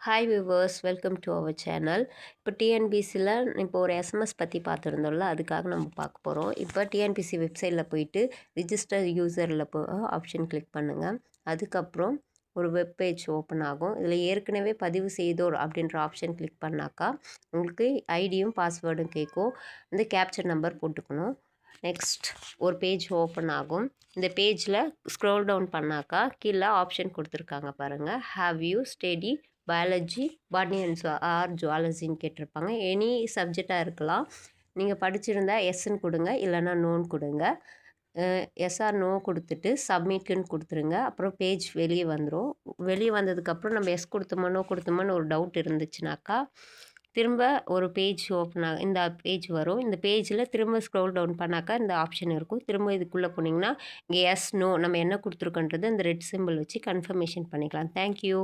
Hi viewers, welcome to our channel. இப்போ டிஎன்பிசியில் இப்போ ஒரு எஸ்எம்எஸ் பற்றி பார்த்துருந்தோம்ல, அதுக்காக நம்ம பார்க்க போகிறோம். இப்போ டிஎன்பிசி வெப்சைட்டில் போயிட்டு ரிஜிஸ்டர் யூசரில் ஆப்ஷன் கிளிக் பண்ணுங்கள். அதுக்கப்புறம் ஒரு வெப் பேஜ் ஓப்பன் ஆகும். இதில் ஏற்கனவே பதிவு செய்தோர் அப்படின்ற ஆப்ஷன் கிளிக் பண்ணாக்கா உங்களுக்கு ஐடியும் பாஸ்வேர்டும் கேட்கும். இந்த கேப்சர் நம்பர் போட்டுக்கணும். நெக்ஸ்ட் ஒரு பேஜ் ஓப்பன் ஆகும். இந்த பேஜில் ஸ்க்ரோல் டவுன் பண்ணாக்கா கீழே ஆப்ஷன் கொடுத்துருக்காங்க பாருங்கள். Have you study biology, botany and or ஜுவாலஜின்னு கேட்டிருப்பாங்க. எனி சப்ஜெக்டாக இருக்கலாம். நீங்கள் படிச்சிருந்தா எஸ்ன்னு கொடுங்க, இல்லைன்னா நோன்னு கொடுங்க. எஸ்ஆர் நோ கொடுத்துட்டு சப்மிட்னு கொடுத்துருங்க. அப்புறம் பேஜ் வெளியே வந்துடும். வெளியே வந்ததுக்கப்புறம் நம்ம எஸ் கொடுத்தோமோ நோ கொடுத்தோமோன்னு ஒரு டவுட் இருந்துச்சுனாக்கா திரும்ப ஒரு பேஜ் ஓப்பன் ஆகும். இந்த பேஜ் வரும். இந்த பேஜில் திரும்ப ஸ்க்ரோல் டவுன் பண்ணாக்கா இந்த ஆப்ஷன் இருக்கும். திரும்ப இதுக்குள்ளே போனீங்கன்னா இங்கே எஸ் நோ நம்ம என்ன கொடுத்துருக்கோன்றது அந்த ரெட் சிம்பிள் வச்சு கன்ஃபர்மேஷன் பண்ணிக்கலாம். தேங்க்யூ.